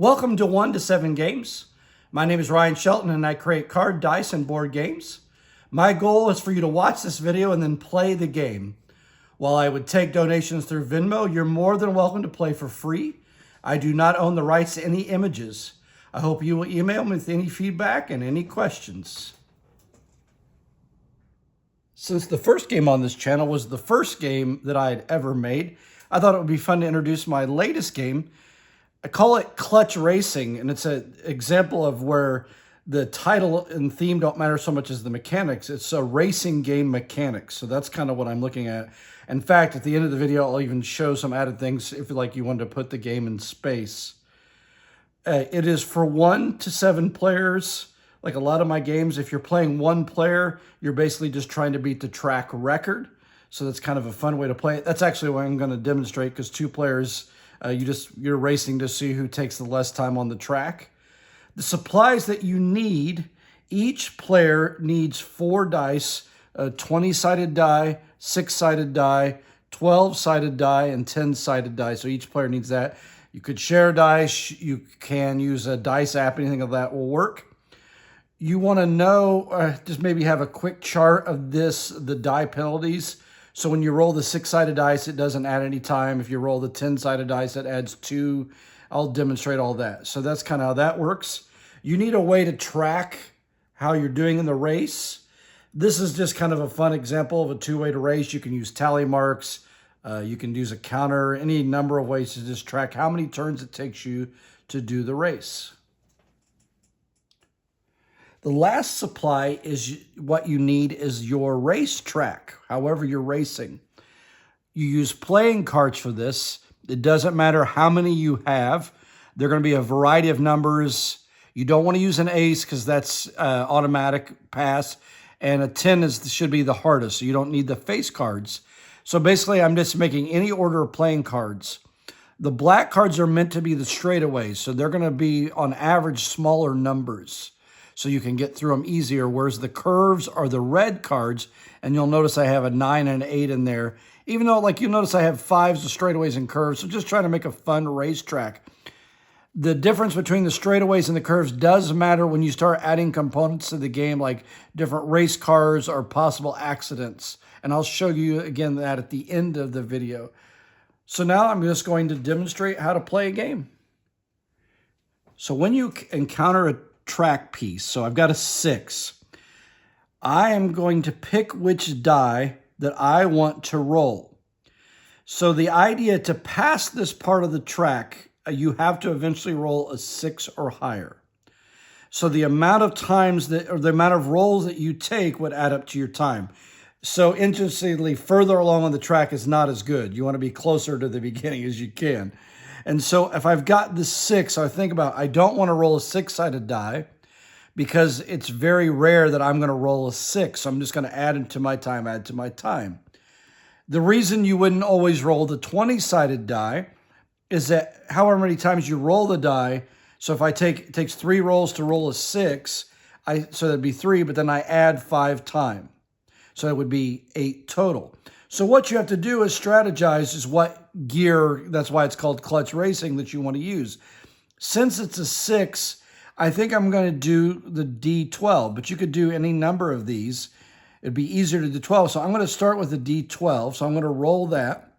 Welcome to 1 to 7 Games. My name is Ryan Shelton and I create card, dice, and board games. My goal is for you to watch this video and then play the game. While I would take donations through Venmo, you're more than welcome to play for free. I do not own the rights to any images. I hope you will email me with any feedback and any questions. Since the first game on this channel was the first game that I had ever made, I thought it would be fun to introduce my latest game. I call it Clutch Racing, and it's an example of where the title and theme don't matter so much as the mechanics. It's a racing game mechanics, so that's kind of what I'm looking at. In fact, at the end of the video, I'll even show some added things if you wanted to put the game in space. It is for 1 to 7 players. Like a lot of my games, if you're playing one player, you're basically just trying to beat the track record. So that's kind of a fun way to play it. That's actually what I'm going to demonstrate, because 2 players, you're racing to see who takes the less time on the track. The supplies that you need, each player needs 4 dice, a 20-sided die, 6-sided die, 12-sided die, and 10-sided die. So each player needs that. You could share dice. You can use a dice app. Anything of that will work. You want to know, just maybe have a quick chart of the die penalties. So when you roll the 6-sided dice, it doesn't add any time. If you roll the 10-sided dice, it adds 2. I'll demonstrate all that. So that's kind of how that works. You need a way to track how you're doing in the race. This is just kind of a fun example of a 2-way to race. You can use tally marks. You can use a counter, any number of ways to just track how many turns it takes you to do the race. The last supply is what you need is your race track, however you're racing. You use playing cards for this. It doesn't matter how many you have. They're going to be a variety of numbers. You don't want to use an ace because that's automatic pass. And a 10 should be the hardest, so you don't need the face cards. So basically, I'm just making any order of playing cards. The black cards are meant to be the straightaways, so they're going to be, on average, smaller numbers, so you can get through them easier, whereas the curves are the red cards, and you'll notice I have a 9 and an 8 in there, even though, you'll notice I have 5s, the straightaways, and curves, so just trying to make a fun racetrack. The difference between the straightaways and the curves does matter when you start adding components to the game, like different race cars or possible accidents, and I'll show you, again, that at the end of the video. So now I'm just going to demonstrate how to play a game. So when you encounter a track piece, so I've got a 6. I am going to pick which die that I want to roll. So the idea to pass this part of the track, you have to eventually roll a 6 or higher. So the amount of times or the amount of rolls that you take would add up to your time. So interestingly, further along on the track is not as good. You want to be closer to the beginning as you can. And so if I've got the 6, I think about, I don't want to roll a 6-sided die because it's very rare that I'm going to roll a 6. So I'm just going to add to my time, The reason you wouldn't always roll the 20-sided die is that however many times you roll the die, so if it takes 3 rolls to roll a 6, so that'd be 3, but then I add 5 time. So it would be 8 total. So what you have to do is strategize is what gear, that's why it's called Clutch Racing, that you want to use. Since it's a 6, I think I'm going to do the D12, but you could do any number of these. It'd be easier to do 12. So I'm going to start with the D12. So I'm going to roll that.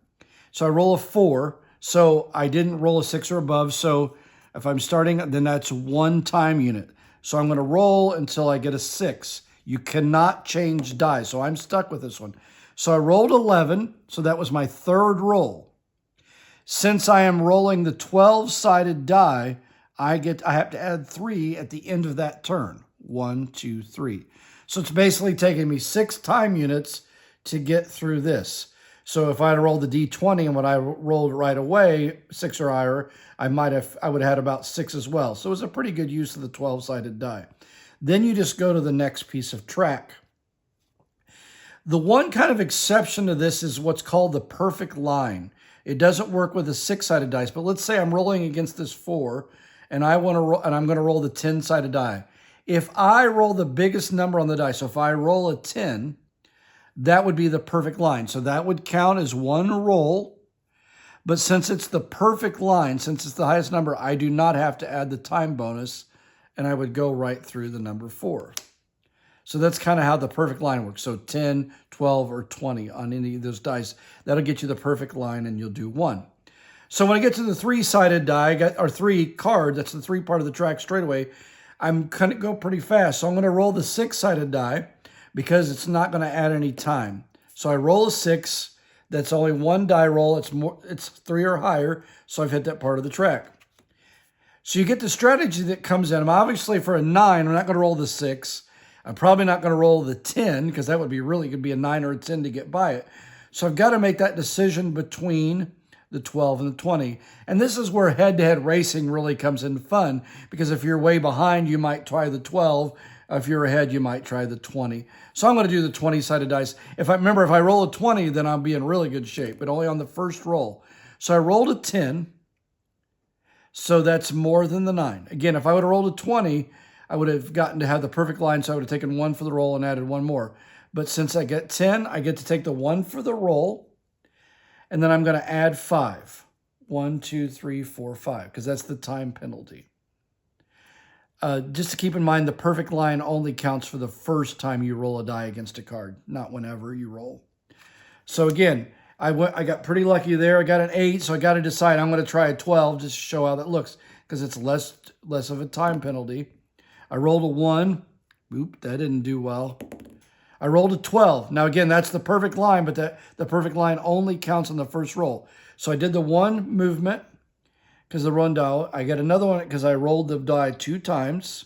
So I roll a 4. So I didn't roll a 6 or above. So if I'm starting, then that's 1 time unit. So I'm going to roll until I get a 6. You cannot change die. So I'm stuck with this one. So I rolled 11, so that was my 3rd roll. Since I am rolling the 12-sided die, I have to add 3 at the end of that turn. 1, 2, 3. So it's basically taking me 6 time units to get through this. So if I had rolled the D20 and when I rolled right away, 6 or higher, I would have had about 6 as well. So it was a pretty good use of the 12-sided die. Then you just go to the next piece of track. The one kind of exception to this is what's called the perfect line. It doesn't work with a 6-sided dice, but let's say I'm rolling against this 4, and I'm going to roll the 10-sided die. If I roll the biggest number on the die, so if I roll a 10, that would be the perfect line. So that would count as 1 roll, But since it's the perfect line, since it's the highest number, I do not have to add the time bonus, and I would go right through the number 4. So that's kind of how the perfect line works. So 10, 12, or 20 on any of those dice. That'll get you the perfect line, and you'll do 1. So when I get to the 3-sided die, or 3 card, that's the 3 part of the track straight away, I'm going to go pretty fast. So I'm going to roll the 6-sided die because it's not going to add any time. So I roll a 6. That's only 1 die roll. It's 3 or higher, so I've hit that part of the track. So you get the strategy that comes in. I'm obviously for a 9, I'm not going to roll the 6. I'm probably not going to roll the 10 because that would be really going to be a 9 or a 10 to get by it. So I've got to make that decision between the 12 and the 20. And this is where head-to-head racing really comes in fun, because if you're way behind, you might try the 12. If you're ahead, you might try the 20. So I'm going to do the 20-sided dice. If I roll a 20, then I'll be in really good shape, but only on the first roll. So I rolled a 10, so that's more than the 9. Again, if I would have rolled a 20, I would have gotten to have the perfect line, so I would have taken 1 for the roll and added 1 more. But since I get 10, I get to take the 1 for the roll, and then I'm going to add 5. 1, 2, 3, 4, 5, because that's the time penalty. Just to keep in mind, the perfect line only counts for the first time you roll a die against a card, not whenever you roll. So again, I got pretty lucky there. I got an 8, so I got to decide. I'm going to try a 12 just to show how that looks, because it's less of a time penalty. I rolled a 1. Oop, that didn't do well. I rolled a 12. Now again, that's the perfect line, but the perfect line only counts on the first roll. So I did the 1 movement, because the run die. I get another one because I rolled the die 2 times.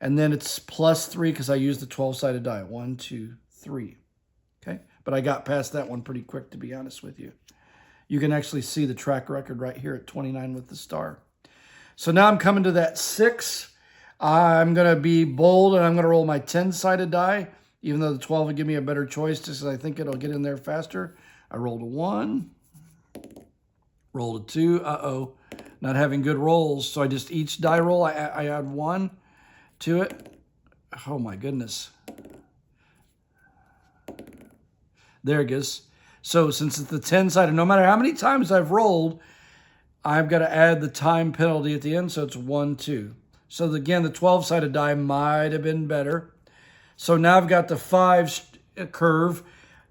And then it's plus 3 because I used the 12-sided die. 1, 2, 3. Okay? But I got past that one pretty quick, to be honest with you. You can actually see the track record right here at 29 with the star. So now I'm coming to that 6. I'm going to be bold, and I'm going to roll my 10-sided die, even though the 12 would give me a better choice, just because I think it'll get in there faster. I rolled a 1. Rolled a 2. Uh-oh. Not having good rolls. So I just, each die roll, I add 1 to it. Oh my goodness. There it goes. So since it's the 10-sided, no matter how many times I've rolled, I've got to add the time penalty at the end. So it's 1, 2. So again, the 12-sided die might have been better. So now I've got the 5 curve.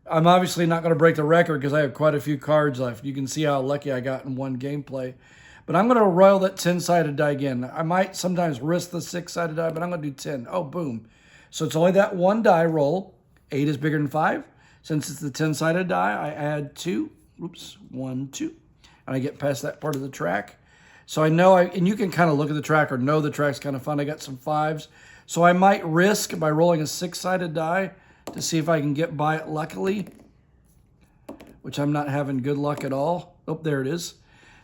I'm obviously not going to break the record because I have quite a few cards left. You can see how lucky I got in one gameplay. But I'm going to roll that 10-sided die again. I might sometimes risk the 6-sided die, but I'm going to do 10. Oh, boom. So it's only that 1 die roll. 8 is bigger than 5. Since it's the 10-sided die, I add 2. Oops, 1, 2. And I get past that part of the track. So I know, and you can kind of look at the track or know the track's kind of fun. I got some 5s. So I might risk by rolling a 6-sided die to see if I can get by it luckily, which I'm not having good luck at all. Oh, there it is.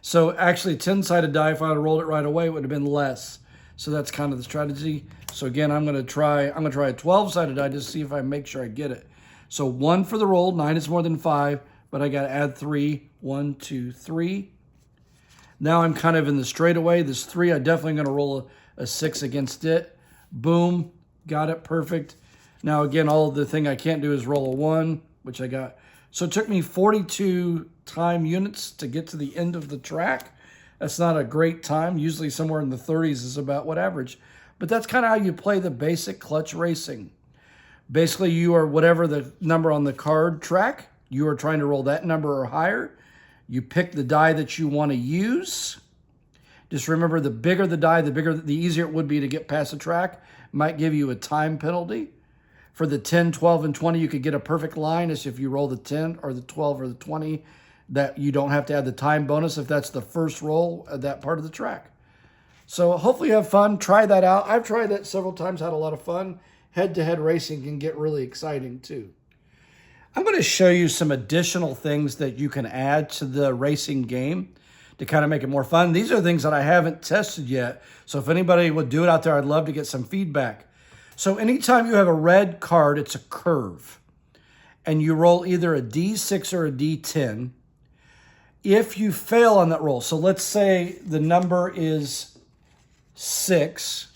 So actually, a 10-sided die, if I had rolled it right away, it would have been less. So that's kind of the strategy. So again, I'm going to try a 12-sided die just to see if I make sure I get it. So 1 for the roll. 9 is more than 5, but I got to add 3. 1, 2, 3. Now I'm kind of in the straightaway. This 3, I'm definitely going to roll a 6 against it. Boom. Got it. Perfect. Now, again, all the thing I can't do is roll a 1, which I got. So it took me 42 time units to get to the end of the track. That's not a great time. Usually somewhere in the 30s is about what average. But that's kind of how you play the basic clutch racing. Basically, you are whatever the number on the card track, you are trying to roll that number or higher. You pick the die that you want to use. Just remember, the bigger the die, the easier it would be to get past the track. Might give you a time penalty. For the 10, 12, and 20, you could get a perfect line as if you roll the 10 or the 12 or the 20, that you don't have to add the time bonus if that's the first roll of that part of the track. So hopefully you have fun. Try that out. I've tried that several times, had a lot of fun. Head-to-head racing can get really exciting too. I'm going to show you some additional things that you can add to the racing game to kind of make it more fun. These are things that I haven't tested yet. So if anybody would do it out there, I'd love to get some feedback. So anytime you have a red card, it's a curve. And you roll either a D6 or a D10. If you fail on that roll, so let's say the number is 6,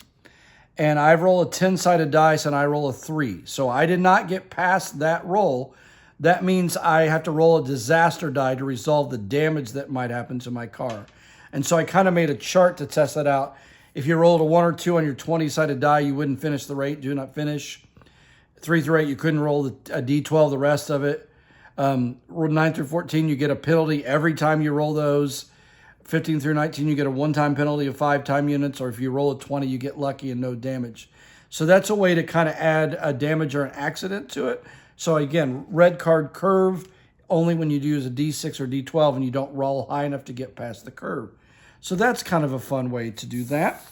and I roll a 10-sided dice and I roll a 3. So I did not get past that roll. that means I have to roll a disaster die to resolve the damage that might happen to my car. And so I kind of made a chart to test that out. If you rolled a 1 or 2 on your 20-sided die, you wouldn't finish the rate. Do not finish. 3 through 8, you couldn't roll a D12 the rest of it. 9 through 14, you get a penalty every time you roll those. 15 through 19, you get a one-time penalty of 5 time units, or if you roll a 20, you get lucky and no damage. So that's a way to kind of add a damage or an accident to it. So again, red card curve, only when you use a D6 or D12 and you don't roll high enough to get past the curve. So that's kind of a fun way to do that.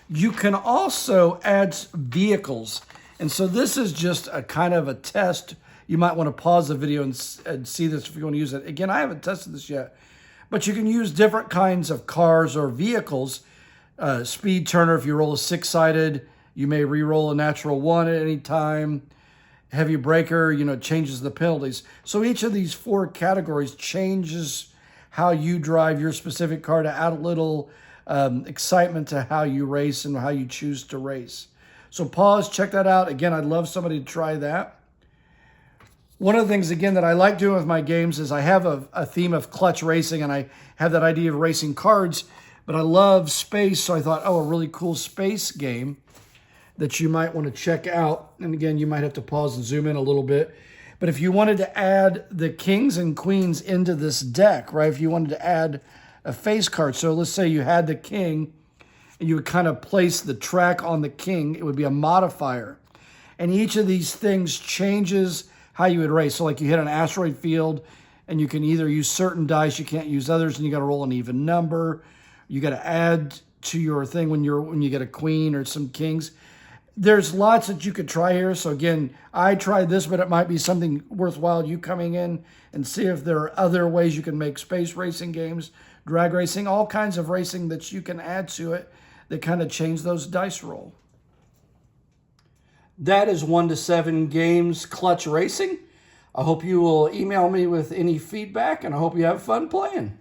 You can also add vehicles. And so this is just a kind of a test. You might want to pause the video and see this if you want to use it. Again, I haven't tested this yet, but you can use different kinds of cars or vehicles. Speed Turner, if you roll a 6-sided, you may re-roll a natural 1 at any time. Heavy Breaker, changes the penalties. So each of these 4 categories changes how you drive your specific car to add a little excitement to how you race and how you choose to race. So pause, check that out. Again, I'd love somebody to try that. One of the things, again, that I like doing with my games is I have a theme of clutch racing, and I have that idea of racing cards, but I love space, so I thought, a really cool space game that you might want to check out. And again, you might have to pause and zoom in a little bit. But if you wanted to add the kings and queens into this deck, right? If you wanted to add a face card. So let's say you had the king and you would kind of place the track on the king. It would be a modifier. And each of these things changes how you would race. So like you hit an asteroid field and you can either use certain dice, you can't use others, and you got to roll an even number. You got to add to your thing when you get a queen or some kings. There's lots that you could try here. So again, I tried this, but it might be something worthwhile you coming in and see if there are other ways you can make space racing games, drag racing, all kinds of racing that you can add to it that kind of change those dice roll. That is 1 to 7 games clutch racing. I hope you will email me with any feedback, and I hope you have fun playing.